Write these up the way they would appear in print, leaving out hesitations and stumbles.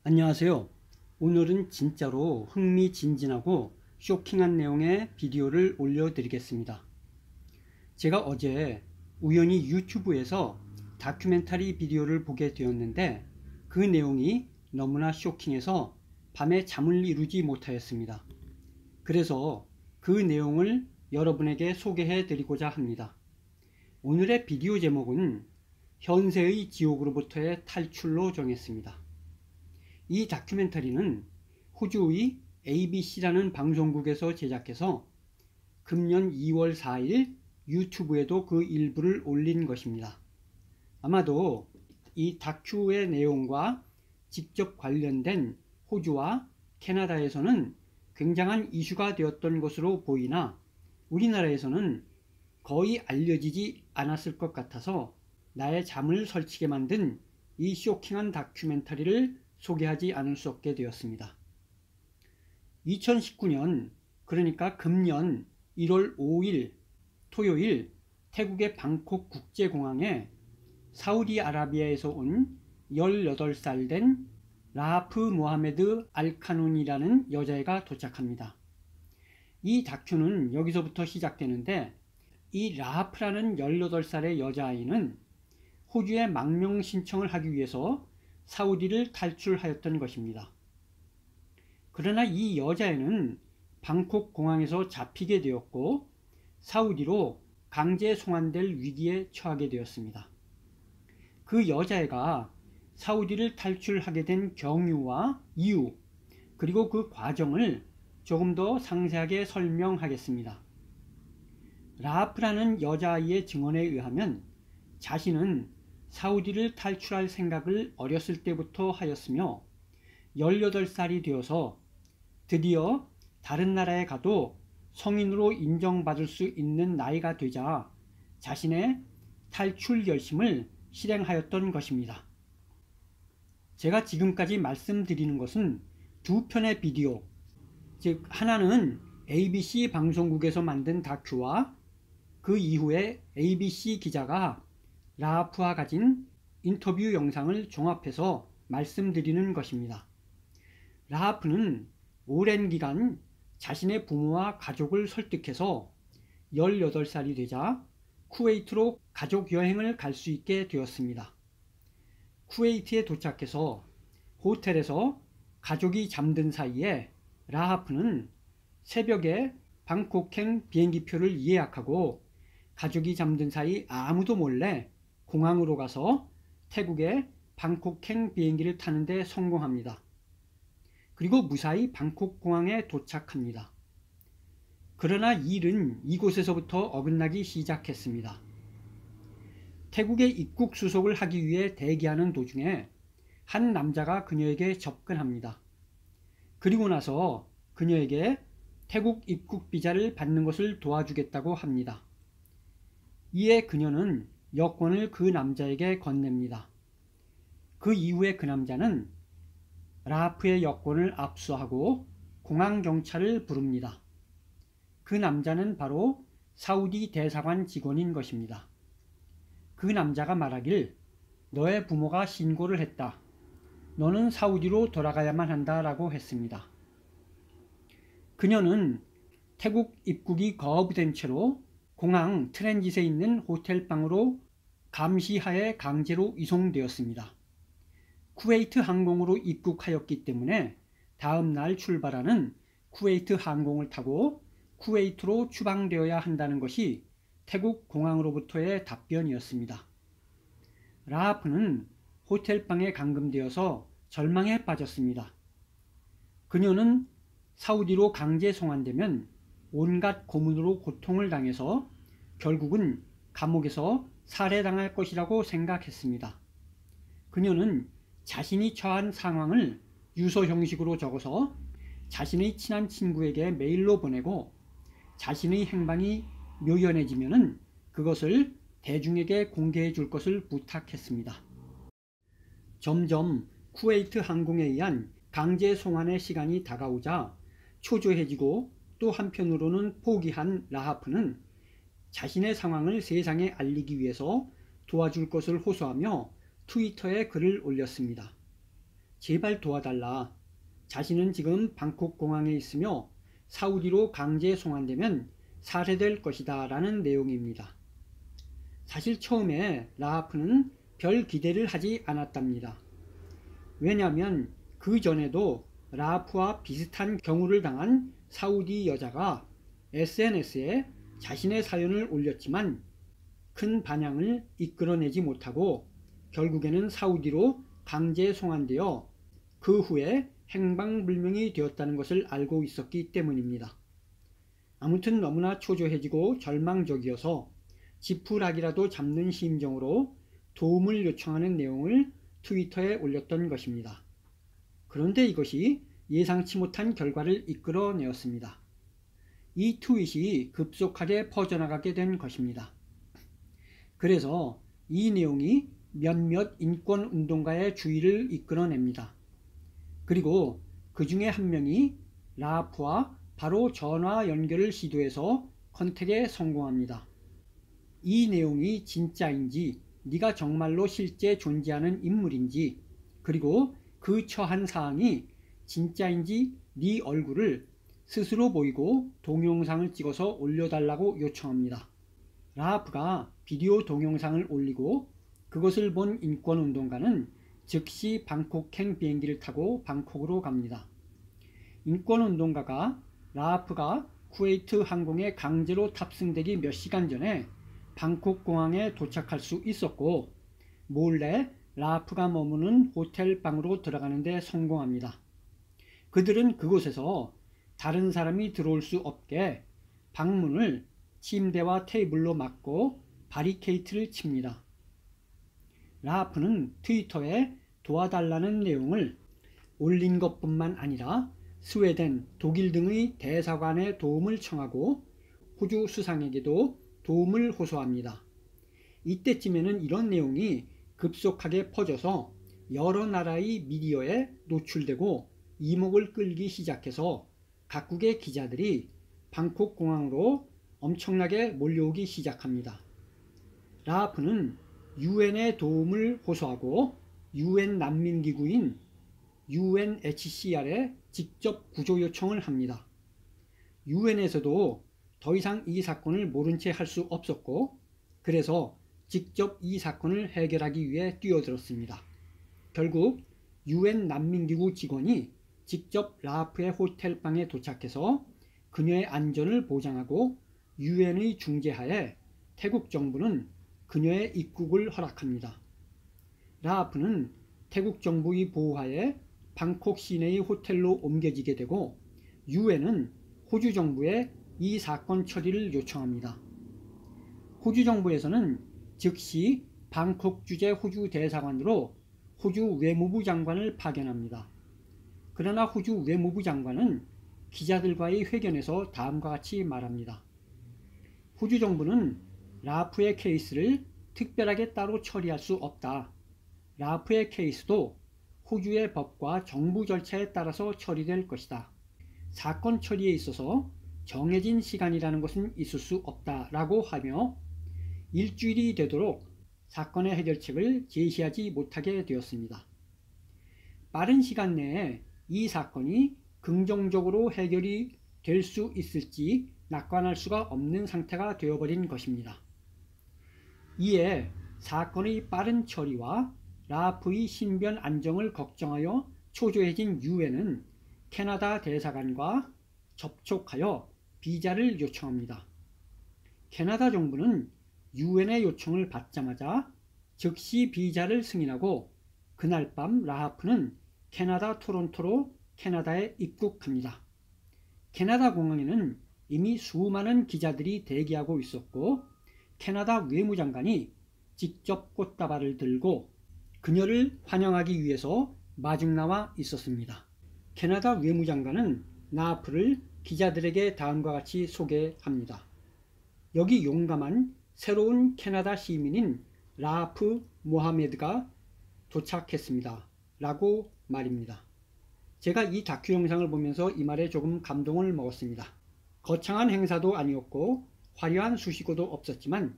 안녕하세요. 오늘은 진짜로 흥미진진하고 쇼킹한 내용의 비디오를 올려드리겠습니다. 제가 어제 우연히 유튜브에서 다큐멘터리 비디오를 보게 되었는데 그 내용이 너무나 쇼킹해서 밤에 잠을 이루지 못하였습니다. 그래서 그 내용을 여러분에게 소개해 드리고자 합니다. 오늘의 비디오 제목은 현세의 지옥으로부터의 탈출로 정했습니다. 이 다큐멘터리는 호주의 ABC라는 방송국에서 제작해서 금년 2월 4일 유튜브에도 그 일부를 올린 것입니다. 아마도 이 다큐의 내용과 직접 관련된 호주와 캐나다에서는 굉장한 이슈가 되었던 것으로 보이나 우리나라에서는 거의 알려지지 않았을 것 같아서 나의 잠을 설치게 만든 이 쇼킹한 다큐멘터리를 소개하지 않을 수 없게 되었습니다. 2019년 그러니까 금년 1월 5일 토요일 태국의 방콕 국제공항에 사우디아라비아에서 온 18살 된 라하프 모하메드 알카눈이라는 여자애가 도착합니다. 이 다큐는 여기서부터 시작되는데 이 라하프라는 18살의 여자아이는 호주에 망명 신청을 하기 위해서 사우디를 탈출하였던 것입니다. 그러나 이 여자애는 방콕 공항에서 잡히게 되었고 사우디로 강제 송환될 위기에 처하게 되었습니다. 그 여자애가 사우디를 탈출하게 된 경유와 이유 그리고 그 과정을 조금 더 상세하게 설명하겠습니다. 라하프라는 여자아이의 증언에 의하면 자신은 사우디를 탈출할 생각을 어렸을 때부터 하였으며 18살이 되어서 드디어 다른 나라에 가도 성인으로 인정받을 수 있는 나이가 되자 자신의 탈출 결심을 실행하였던 것입니다. 제가 지금까지 말씀드리는 것은 두 편의 비디오, 즉 하나는 ABC 방송국에서 만든 다큐와 그 이후에 ABC 기자가 라하프와 가진 인터뷰 영상을 종합해서 말씀드리는 것입니다. 라하프는 오랜 기간 자신의 부모와 가족을 설득해서 18살이 되자 쿠웨이트로 가족 여행을 갈 수 있게 되었습니다. 쿠웨이트에 도착해서 호텔에서 가족이 잠든 사이에 라하프는 새벽에 방콕행 비행기표를 예약하고 가족이 잠든 사이 아무도 몰래 공항으로 가서 태국의 방콕행 비행기를 타는데 성공합니다. 그리고 무사히 방콕 공항에 도착합니다. 그러나 일은 이곳에서부터 어긋나기 시작했습니다. 태국에 입국 수속을 하기 위해 대기하는 도중에 한 남자가 그녀에게 접근합니다. 그리고 나서 그녀에게 태국 입국 비자를 받는 것을 도와주겠다고 합니다. 이에 그녀는 여권을 그 남자에게 건넵니다. 그 이후에 그 남자는 라하프의 여권을 압수하고 공항경찰을 부릅니다. 그 남자는 바로 사우디 대사관 직원인 것입니다. 그 남자가 말하길 너의 부모가 신고를 했다. 너는 사우디로 돌아가야만 한다 라고 했습니다. 그녀는 태국 입국이 거부된 채로 공항 트랜짓에 있는 호텔방으로 감시하에 강제로 이송되었습니다. 쿠웨이트 항공으로 입국하였기 때문에 다음 날 출발하는 쿠웨이트 항공을 타고 쿠웨이트로 추방되어야 한다는 것이 태국 공항으로부터의 답변이었습니다. 라하프는 호텔방에 감금되어서 절망에 빠졌습니다. 그녀는 사우디로 강제 송환되면 온갖 고문으로 고통을 당해서 결국은 감옥에서 살해당할 것이라고 생각했습니다. 그녀는 자신이 처한 상황을 유서 형식으로 적어서 자신의 친한 친구에게 메일로 보내고 자신의 행방이 묘연해지면 그것을 대중에게 공개해 줄 것을 부탁했습니다. 점점 쿠웨이트 항공에 의한 강제 송환의 시간이 다가오자 초조해지고 또 한편으로는 포기한 라하프는 자신의 상황을 세상에 알리기 위해서 도와줄 것을 호소하며 트위터에 글을 올렸습니다. 제발 도와달라. 자신은 지금 방콕 공항에 있으며 사우디로 강제 송환되면 살해될 것이다 라는 내용입니다. 사실 처음에 라하프는 별 기대를 하지 않았답니다. 왜냐하면 그 전에도 라하프와 비슷한 경우를 당한 사우디 여자가 SNS에 자신의 사연을 올렸지만 큰 반향을 이끌어내지 못하고 결국에는 사우디로 강제 송환되어 그 후에 행방불명이 되었다는 것을 알고 있었기 때문입니다. 아무튼 너무나 초조해지고 절망적이어서 지푸라기라도 잡는 심정으로 도움을 요청하는 내용을 트위터에 올렸던 것입니다. 그런데 이것이 예상치 못한 결과를 이끌어내었습니다. 이 트윗이 급속하게 퍼져나가게 된 것입니다. 그래서 이 내용이 몇몇 인권운동가의 주의를 이끌어냅니다. 그리고 그 중에 한 명이 라하프와 바로 전화 연결을 시도해서 컨택에 성공합니다. 이 내용이 진짜인지, 네가 정말로 실제 존재하는 인물인지, 그리고 그 처한 사항이 진짜인지 네 얼굴을 스스로 보이고 동영상을 찍어서 올려달라고 요청합니다. 라하프가 비디오 동영상을 올리고 그것을 본 인권운동가는 즉시 방콕행 비행기를 타고 방콕으로 갑니다. 인권운동가가 라하프가 쿠웨이트 항공에 강제로 탑승되기 몇 시간 전에 방콕 공항에 도착할 수 있었고 몰래 라하프가 머무는 호텔 방으로 들어가는 데 성공합니다. 그들은 그곳에서 다른 사람이 들어올 수 없게 방문을 침대와 테이블로 막고 바리케이트를 칩니다. 라하프는 트위터에 도와달라는 내용을 올린 것뿐만 아니라 스웨덴, 독일 등의 대사관에 도움을 청하고 호주 수상에게도 도움을 호소합니다. 이때쯤에는 이런 내용이 급속하게 퍼져서 여러 나라의 미디어에 노출되고 이목을 끌기 시작해서 각국의 기자들이 방콕 공항으로 엄청나게 몰려오기 시작합니다. 라하프는 UN의 도움을 호소하고 UN 난민기구인 UNHCR에 직접 구조 요청을 합니다. UN에서도 더 이상 이 사건을 모른 채 할 수 없었고 그래서 직접 이 사건을 해결하기 위해 뛰어들었습니다. 결국 UN 난민기구 직원이 직접 라하프의 호텔방에 도착해서 그녀의 안전을 보장하고 UN의 중재하에 태국 정부는 그녀의 입국을 허락합니다. 라하프는 태국 정부의 보호하에 방콕 시내의 호텔로 옮겨지게 되고 UN은 호주 정부에 이 사건 처리를 요청합니다. 호주 정부에서는 즉시 방콕 주재 호주 대사관으로 호주 외무부 장관을 파견합니다. 그러나 호주 외무부 장관은 기자들과의 회견에서 다음과 같이 말합니다. 호주 정부는 라하프의 케이스를 특별하게 따로 처리할 수 없다. 라하프의 케이스도 호주의 법과 정부 절차에 따라서 처리될 것이다. 사건 처리에 있어서 정해진 시간이라는 것은 있을 수 없다라고 하며 일주일이 되도록 사건의 해결책을 제시하지 못하게 되었습니다. 빠른 시간 내에 이 사건이 긍정적으로 해결이 될 수 있을지 낙관할 수가 없는 상태가 되어버린 것입니다. 이에 사건의 빠른 처리와 라하프의 신변 안정을 걱정하여 초조해진 UN은 캐나다 대사관과 접촉하여 비자를 요청합니다. 캐나다 정부는 UN의 요청을 받자마자 즉시 비자를 승인하고 그날 밤 라하프는 캐나다 토론토로 캐나다에 입국합니다. 캐나다 공항에는 이미 수많은 기자들이 대기하고 있었고 캐나다 외무장관이 직접 꽃다발을 들고 그녀를 환영하기 위해서 마중 나와 있었습니다. 캐나다 외무장관은 라하프를 기자들에게 다음과 같이 소개합니다. 여기 용감한 새로운 캐나다 시민인 라하프 모하메드가 도착했습니다. 라고 말입니다. 제가 이 다큐 영상을 보면서 이 말에 조금 감동을 먹었습니다. 거창한 행사도 아니었고 화려한 수식어도 없었지만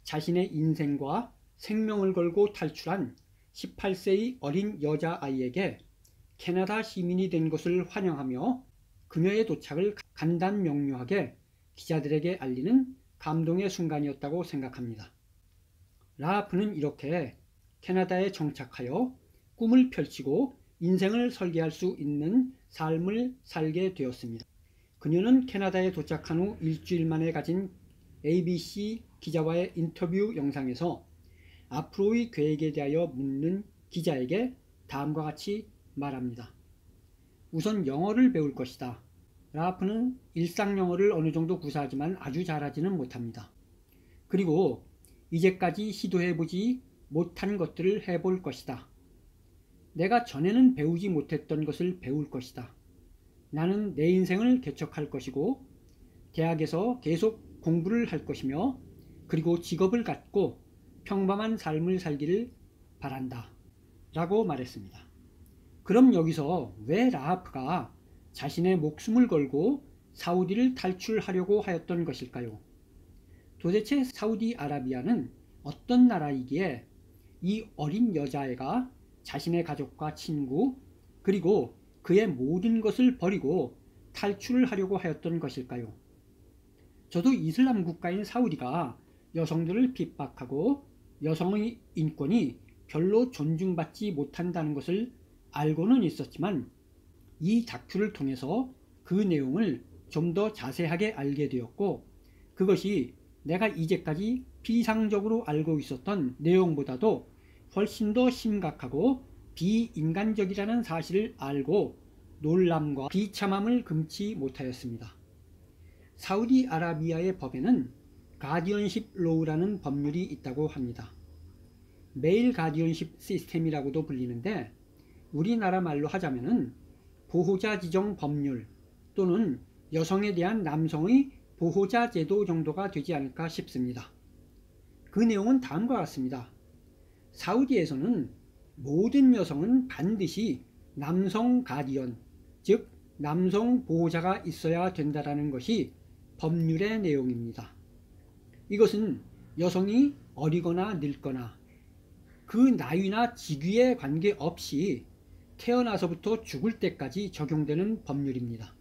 자신의 인생과 생명을 걸고 탈출한 18세의 어린 여자아이에게 캐나다 시민이 된 것을 환영하며 그녀의 도착을 간단명료하게 기자들에게 알리는 감동의 순간이었다고 생각합니다. 라하프는 이렇게 캐나다에 정착하여 꿈을 펼치고 인생을 설계할 수 있는 삶을 살게 되었습니다. 그녀는 캐나다에 도착한 후 일주일 만에 가진 ABC 기자와의 인터뷰 영상에서 앞으로의 계획에 대하여 묻는 기자에게 다음과 같이 말합니다. 우선 영어를 배울 것이다. 라하프는 일상 영어를 어느 정도 구사하지만 아주 잘하지는 못합니다. 그리고 이제까지 시도해보지 못한 것들을 해볼 것이다. 내가 전에는 배우지 못했던 것을 배울 것이다. 나는 내 인생을 개척할 것이고 대학에서 계속 공부를 할 것이며 그리고 직업을 갖고 평범한 삶을 살기를 바란다. 라고 말했습니다. 그럼 여기서 왜 라하프가 자신의 목숨을 걸고 사우디를 탈출하려고 하였던 것일까요? 도대체 사우디아라비아는 어떤 나라이기에 이 어린 여자애가 자신의 가족과 친구 그리고 그의 모든 것을 버리고 탈출을 하려고 하였던 것일까요? 저도 이슬람 국가인 사우디가 여성들을 핍박하고 여성의 인권이 별로 존중받지 못한다는 것을 알고는 있었지만 이 다큐를 통해서 그 내용을 좀 더 자세하게 알게 되었고 그것이 내가 이제까지 피상적으로 알고 있었던 내용보다도 훨씬 더 심각하고 비인간적이라는 사실을 알고 놀람과 비참함을 금치 못하였습니다. 사우디아라비아의 법에는 가디언십 로우라는 법률이 있다고 합니다. 메일 가디언십 시스템이라고도 불리는데 우리나라 말로 하자면은 보호자 지정 법률 또는 여성에 대한 남성의 보호자 제도 정도가 되지 않을까 싶습니다. 그 내용은 다음과 같습니다. 사우디에서는 모든 여성은 반드시 남성 가디언, 즉 남성 보호자가 있어야 된다는 것이 법률의 내용입니다. 이것은 여성이 어리거나 늙거나 그 나이나 직위에 관계없이 태어나서부터 죽을 때까지 적용되는 법률입니다.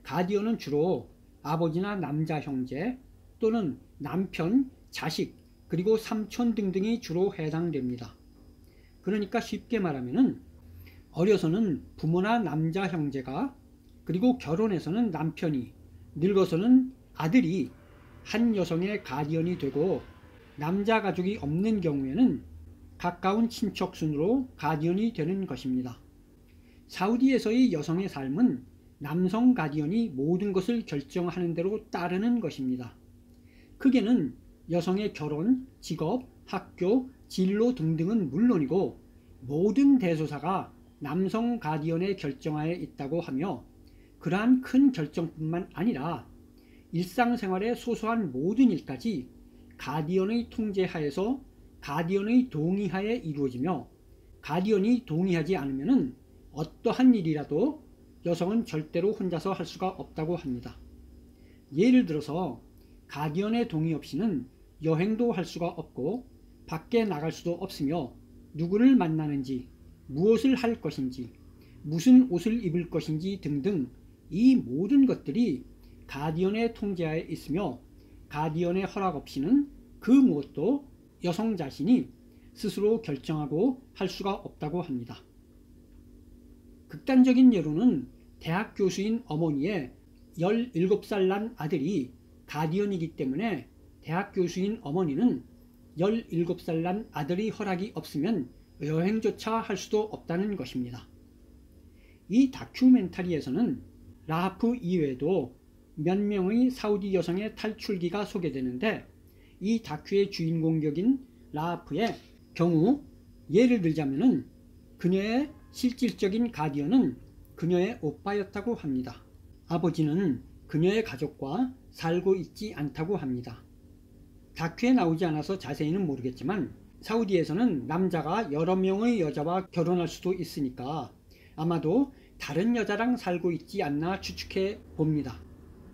가디언은 주로 아버지나 남자 형제 또는 남편, 자식, 그리고 삼촌 등등이 주로 해당됩니다. 그러니까 쉽게 말하면은 어려서는 부모나 남자 형제가 그리고 결혼해서는 남편이 늙어서는 아들이 한 여성의 가디언이 되고 남자 가족이 없는 경우에는 가까운 친척 순으로 가디언이 되는 것입니다. 사우디에서의 여성의 삶은 남성 가디언이 모든 것을 결정하는 대로 따르는 것입니다. 크게는 여성의 결혼, 직업, 학교, 진로 등등은 물론이고 모든 대소사가 남성 가디언의 결정하에 있다고 하며 그러한 큰 결정뿐만 아니라 일상생활의 소소한 모든 일까지 가디언의 통제하에서 가디언의 동의하에 이루어지며 가디언이 동의하지 않으면 어떠한 일이라도 여성은 절대로 혼자서 할 수가 없다고 합니다. 예를 들어서 가디언의 동의 없이는 여행도 할 수가 없고 밖에 나갈 수도 없으며 누구를 만나는지 무엇을 할 것인지 무슨 옷을 입을 것인지 등등 이 모든 것들이 가디언의 통제하에 있으며 가디언의 허락 없이는 그 무엇도 여성 자신이 스스로 결정하고 할 수가 없다고 합니다. 극단적인 예로는 대학 교수인 어머니의 17살 난 아들이 가디언이기 때문에 대학 교수인 어머니는 17살 난 아들의 허락이 없으면 여행조차 할 수도 없다는 것입니다. 이 다큐멘터리에서는 라하프 이외에도 몇 명의 사우디 여성의 탈출기가 소개되는데 이 다큐의 주인공 격인 라하프의 경우 예를 들자면은 그녀의 실질적인 가디언은 그녀의 오빠였다고 합니다. 아버지는 그녀의 가족과 살고 있지 않다고 합니다. 다큐에 나오지 않아서 자세히는 모르겠지만 사우디에서는 남자가 여러 명의 여자와 결혼할 수도 있으니까 아마도 다른 여자랑 살고 있지 않나 추측해 봅니다.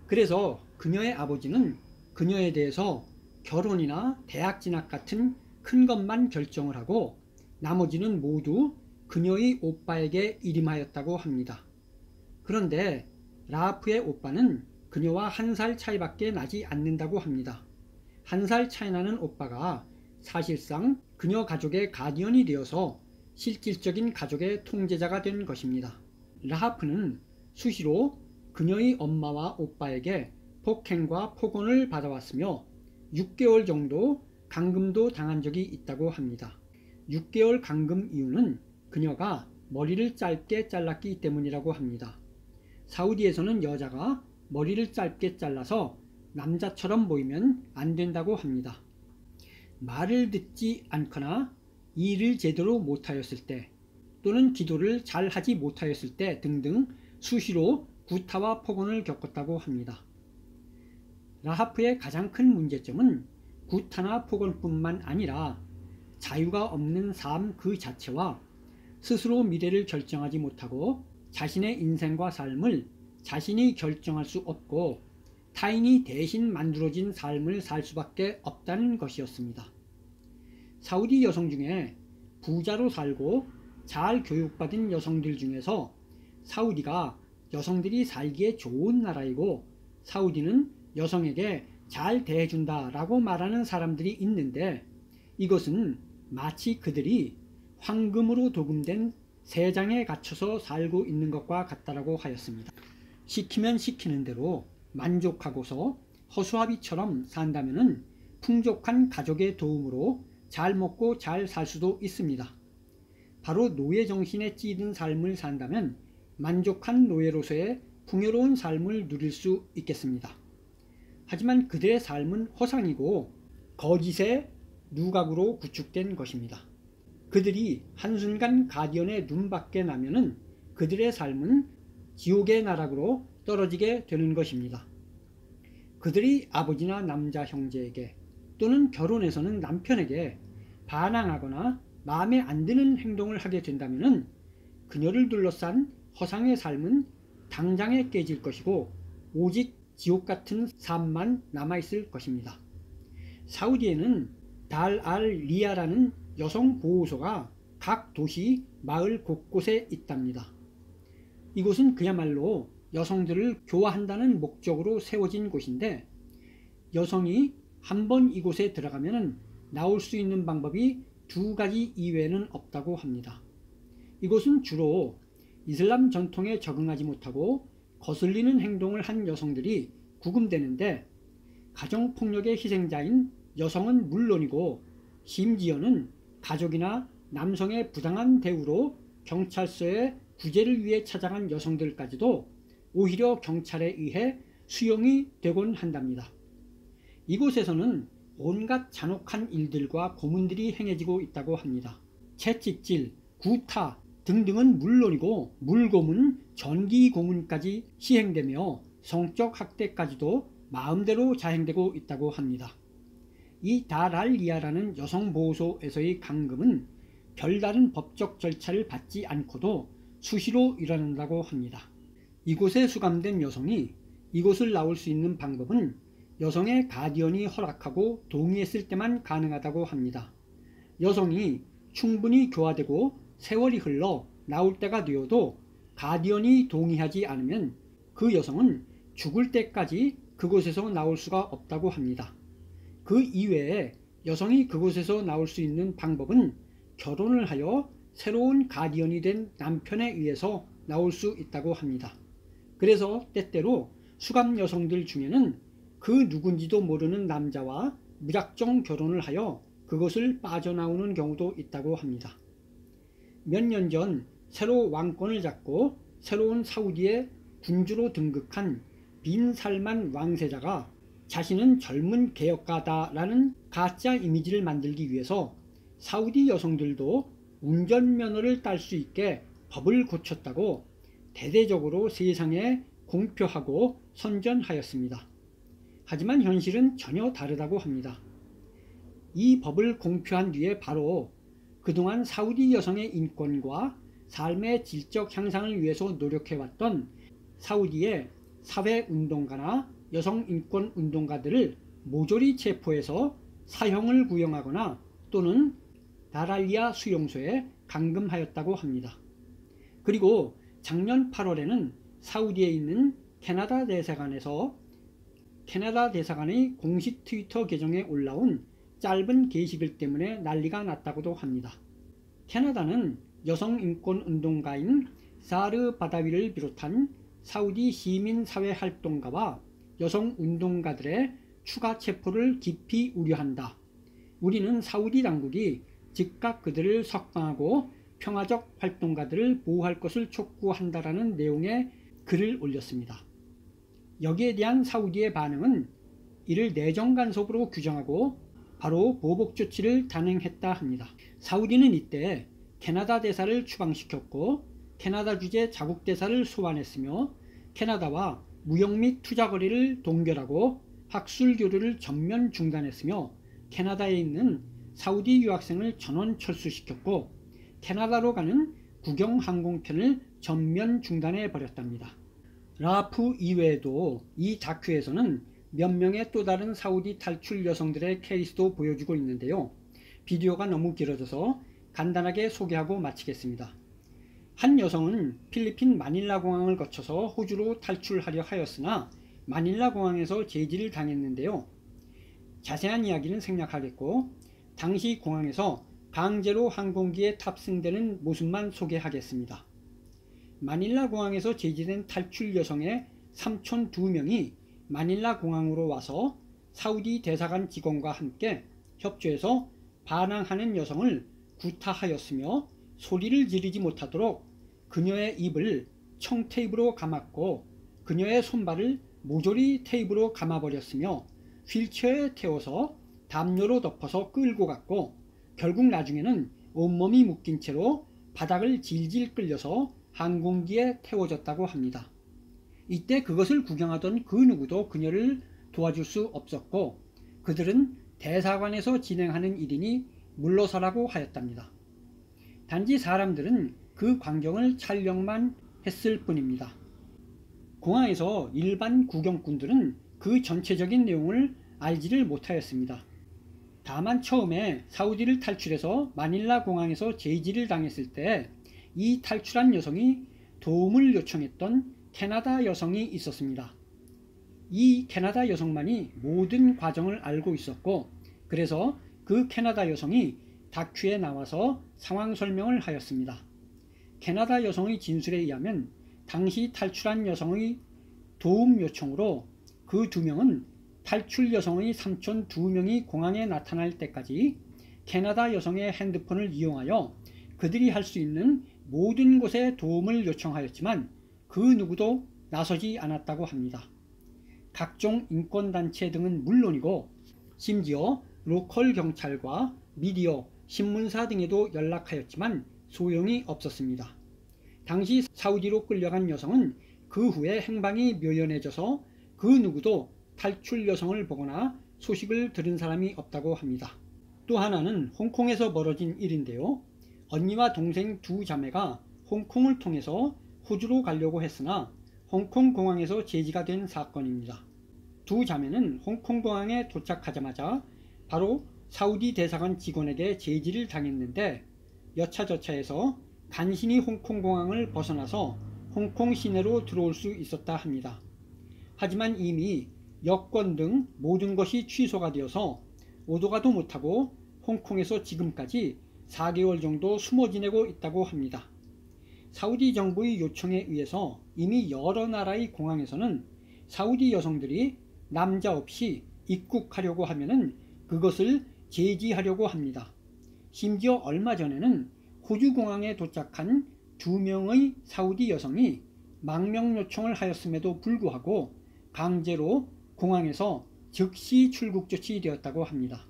그래서 그녀의 아버지는 그녀에 대해서 결혼이나 대학 진학 같은 큰 것만 결정을 하고 나머지는 모두 그녀의 오빠에게 일임하였다고 합니다. 그런데 라하프의 오빠는 그녀와 1살 차이밖에 나지 않는다고 합니다. 1살 차이 나는 오빠가 사실상 그녀 가족의 가디언이 되어서 실질적인 가족의 통제자가 된 것입니다. 라하프는 수시로 그녀의 엄마와 오빠에게 폭행과 폭언을 받아왔으며 6개월 정도 감금도 당한 적이 있다고 합니다. 6개월 감금 이유는 그녀가 머리를 짧게 잘랐기 때문이라고 합니다. 사우디에서는 여자가 머리를 짧게 잘라서 남자처럼 보이면 안 된다고 합니다. 말을 듣지 않거나 일을 제대로 못하였을 때 또는 기도를 잘 하지 못하였을 때 등등 수시로 구타와 폭언을 겪었다고 합니다. 라하프의 가장 큰 문제점은 구타나 폭언뿐만 아니라 자유가 없는 삶 그 자체와 스스로 미래를 결정하지 못하고 자신의 인생과 삶을 자신이 결정할 수 없고 타인이 대신 만들어진 삶을 살 수밖에 없다는 것이었습니다. 사우디 여성 중에 부자로 살고 잘 교육받은 여성들 중에서 사우디가 여성들이 살기에 좋은 나라이고 사우디는 여성에게 잘 대해준다 라고 말하는 사람들이 있는데 이것은 마치 그들이 황금으로 도금된 세장에 갇혀서 살고 있는 것과 같다라고 하였습니다. 시키면 시키는 대로 만족하고서 허수아비처럼 산다면 풍족한 가족의 도움으로 잘 먹고 잘 살 수도 있습니다. 바로 노예 정신에 찌든 삶을 산다면 만족한 노예로서의 풍요로운 삶을 누릴 수 있겠습니다. 하지만 그들의 삶은 허상이고 거짓의 누각으로 구축된 것입니다. 그들이 한순간 가디언의 눈밖에 나면은 그들의 삶은 지옥의 나락으로 떨어지게 되는 것입니다. 그들이 아버지나 남자 형제에게 또는 결혼해서는 남편에게 반항하거나 마음에 안 드는 행동을 하게 된다면 그녀를 둘러싼 허상의 삶은 당장에 깨질 것이고 오직 지옥 같은 삶만 남아있을 것입니다. 사우디에는 달 알 리아라는 여성 보호소가 각 도시 마을 곳곳에 있답니다. 이곳은 그야말로 여성들을 교화한다는 목적으로 세워진 곳인데 여성이 한번 이곳에 들어가면 나올 수 있는 방법이 2가지 이외에는 없다고 합니다. 이곳은 주로 이슬람 전통에 적응하지 못하고 거슬리는 행동을 한 여성들이 구금되는데 가정폭력의 희생자인 여성은 물론이고 심지어는 가족이나 남성의 부당한 대우로 경찰서에 구제를 위해 찾아간 여성들까지도 오히려 경찰에 의해 수용이 되곤 한답니다. 이곳에서는 온갖 잔혹한 일들과 고문들이 행해지고 있다고 합니다. 채찍질, 구타 등등은 물론이고 물고문, 전기고문까지 시행되며 성적 학대까지도 마음대로 자행되고 있다고 합니다. 이 다랄리아라는 여성보호소에서의 감금은 별다른 법적 절차를 받지 않고도 수시로 일어난다고 합니다. 이곳에 수감된 여성이 이곳을 나올 수 있는 방법은 여성의 가디언이 허락하고 동의했을 때만 가능하다고 합니다. 여성이 충분히 교화되고 세월이 흘러 나올 때가 되어도 가디언이 동의하지 않으면 그 여성은 죽을 때까지 그곳에서 나올 수가 없다고 합니다. 그 이외에 여성이 그곳에서 나올 수 있는 방법은 결혼을 하여 새로운 가디언이 된 남편에 의해서 나올 수 있다고 합니다. 그래서 때때로 수감 여성들 중에는 그 누군지도 모르는 남자와 무작정 결혼을 하여 그것을 빠져나오는 경우도 있다고 합니다. 몇 년 전 새로 왕권을 잡고 새로운 사우디의 군주로 등극한 빈 살만 왕세자가 자신은 젊은 개혁가다라는 가짜 이미지를 만들기 위해서 사우디 여성들도 운전면허를 딸 수 있게 법을 고쳤다고 대대적으로 세상에 공표하고 선전하였습니다. 하지만 현실은 전혀 다르다고 합니다. 이 법을 공표한 뒤에 바로 그동안 사우디 여성의 인권과 삶의 질적 향상을 위해서 노력해왔던 사우디의 사회운동가나 여성인권운동가들을 모조리 체포해서 사형을 구형하거나 또는 다랄리아 수용소에 감금하였다고 합니다. 그리고 작년 8월에는 사우디에 있는 캐나다 대사관의 공식 트위터 계정에 올라온 짧은 게시글 때문에 난리가 났다고도 합니다. 캐나다는 여성인권운동가인 사르 바다위를 비롯한 사우디 시민사회활동가와 여성운동가들의 추가 체포를 깊이 우려한다. 우리는 사우디 당국이 즉각 그들을 석방하고 평화적 활동가들을 보호할 것을 촉구한다라는 내용의 글을 올렸습니다. 여기에 대한 사우디의 반응은 이를 내정 간섭으로 규정하고 바로 보복 조치를 단행했다 합니다. 사우디는 이때 캐나다 대사를 추방시켰고 캐나다 주재 자국 대사를 소환했으며 캐나다와 무역 및 투자 거래를 동결하고 학술 교류를 전면 중단했으며 캐나다에 있는 사우디 유학생을 전원 철수시켰고 캐나다로 가는 국영 항공편을 전면 중단해 버렸답니다. 라프 이외에도 이 다큐에서는 몇 명의 또 다른 사우디 탈출 여성들의 케이스도 보여주고 있는데요. 비디오가 너무 길어져서 간단하게 소개하고 마치겠습니다. 한 여성은 필리핀 마닐라 공항을 거쳐서 호주로 탈출하려 하였으나 마닐라 공항에서 제지를 당했는데요. 자세한 이야기는 생략하겠고 당시 공항에서 강제로 항공기에 탑승되는 모습만 소개하겠습니다. 마닐라 공항에서 제지된 탈출 여성의 삼촌 2명이 마닐라 공항으로 와서 사우디 대사관 직원과 함께 협조해서 반항하는 여성을 구타하였으며 소리를 지르지 못하도록 그녀의 입을 청테이프로 감았고 그녀의 손발을 모조리 테이프로 감아버렸으며 휠체어에 태워서 담요로 덮어서 끌고 갔고 결국 나중에는 온몸이 묶인 채로 바닥을 질질 끌려서 항공기에 태워졌다고 합니다. 이때 그것을 구경하던 그 누구도 그녀를 도와줄 수 없었고 그들은 대사관에서 진행하는 일이니 물러서라고 하였답니다. 단지 사람들은 그 광경을 촬영만 했을 뿐입니다. 공항에서 일반 구경꾼들은 그 전체적인 내용을 알지를 못하였습니다. 다만 처음에 사우디를 탈출해서 마닐라 공항에서 제지를 당했을 때 이 탈출한 여성이 도움을 요청했던 캐나다 여성이 있었습니다. 이 캐나다 여성만이 모든 과정을 알고 있었고 그래서 그 캐나다 여성이 다큐에 나와서 상황 설명을 하였습니다. 캐나다 여성의 진술에 의하면 당시 탈출한 여성의 도움 요청으로 그 2명은 탈출 여성의 삼촌 2명이 공항에 나타날 때까지 캐나다 여성의 핸드폰을 이용하여 그들이 할 수 있는 모든 곳에 도움을 요청하였지만 그 누구도 나서지 않았다고 합니다. 각종 인권단체 등은 물론이고 심지어 로컬 경찰과 미디어, 신문사 등에도 연락하였지만 소용이 없었습니다. 당시 사우디로 끌려간 여성은 그 후에 행방이 묘연해져서 그 누구도 탈출 여성을 보거나 소식을 들은 사람이 없다고 합니다. 또 하나는 홍콩에서 벌어진 일인데요. 언니와 동생 2자매가 홍콩을 통해서 호주로 가려고 했으나 홍콩 공항에서 제지가 된 사건입니다. 2자매는 홍콩 공항에 도착하자마자 바로 사우디 대사관 직원에게 제지를 당했는데 여차저차해서 간신히 홍콩 공항을 벗어나서 홍콩 시내로 들어올 수 있었다 합니다. 하지만 이미 여권 등 모든 것이 취소가 되어서 오도가도 못하고 홍콩에서 지금까지 4개월 정도 숨어 지내고 있다고 합니다. 사우디 정부의 요청에 의해서 이미 여러 나라의 공항에서는 사우디 여성들이 남자 없이 입국하려고 하면은 그것을 제지하려고 합니다. 심지어 얼마 전에는 호주 공항에 도착한 2명의 사우디 여성이 망명 요청을 하였음에도 불구하고 강제로 공항에서 즉시 출국 조치되었다고 합니다.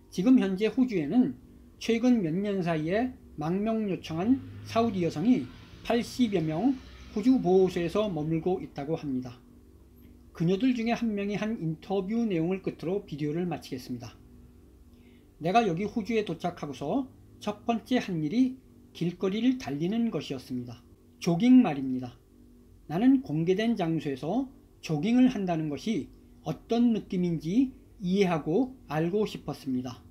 지금 현재 호주에는 최근 몇 년 사이에 망명 요청한 사우디 여성이 80여 명 호주 보호소에서 머물고 있다고 합니다. 그녀들 중에 한 명이 한 인터뷰 내용을 끝으로 비디오를 마치겠습니다. 내가 여기 호주에 도착하고서 첫 번째 한 일이 길거리를 달리는 것이었습니다. 조깅 말입니다. 나는 공개된 장소에서 조깅을 한다는 것이 어떤 느낌인지 이해하고 알고 싶었습니다.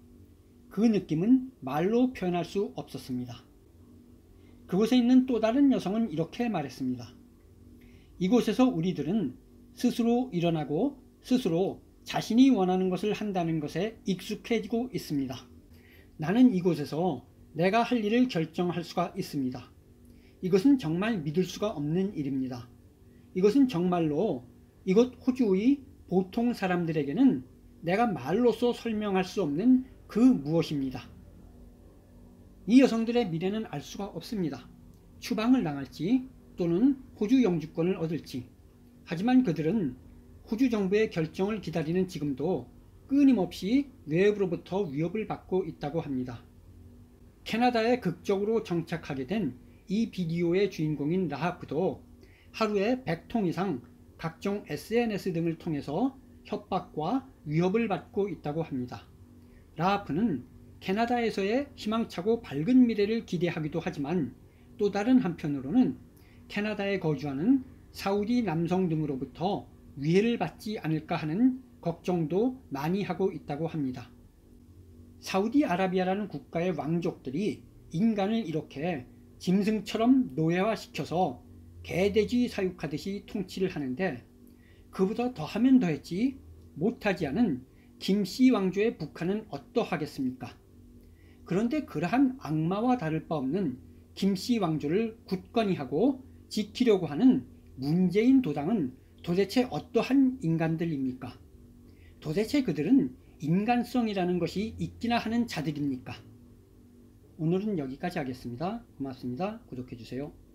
그 느낌은 말로 표현할 수 없었습니다. 그곳에 있는 또 다른 여성은 이렇게 말했습니다. 이곳에서 우리들은 스스로 일어나고 스스로 자신이 원하는 것을 한다는 것에 익숙해지고 있습니다. 나는 이곳에서 내가 할 일을 결정할 수가 있습니다. 이것은 정말 믿을 수가 없는 일입니다. 이것은 정말로 이곳 호주의 보통 사람들에게는 내가 말로써 설명할 수 없는 그 무엇입니다. 이 여성들의 미래는 알 수가 없습니다. 추방을 당할지 또는 호주 영주권을 얻을지. 하지만 그들은 호주 정부의 결정을 기다리는 지금도 끊임없이 외부로부터 위협을 받고 있다고 합니다. 캐나다에 극적으로 정착하게 된 이 비디오의 주인공인 라하프도 하루에 100통 이상 각종 SNS 등을 통해서 협박과 위협을 받고 있다고 합니다. 라하프는 캐나다에서의 희망차고 밝은 미래를 기대하기도 하지만 또 다른 한편으로는 캐나다에 거주하는 사우디 남성 등으로부터 위해를 받지 않을까 하는 걱정도 많이 하고 있다고 합니다. 사우디아라비아라는 국가의 왕족들이 인간을 이렇게 짐승처럼 노예화시켜서 개돼지 사육하듯이 통치를 하는데 그보다 더하면 더했지 못하지 않은 김씨 왕조의 북한은 어떠하겠습니까? 그런데 그러한 악마와 다를 바 없는 김씨 왕조를 굳건히 하고 지키려고 하는 문재인 도당은 도대체 어떠한 인간들입니까? 도대체 그들은 인간성이라는 것이 있기나 하는 자들입니까? 오늘은 여기까지 하겠습니다. 고맙습니다. 구독해주세요.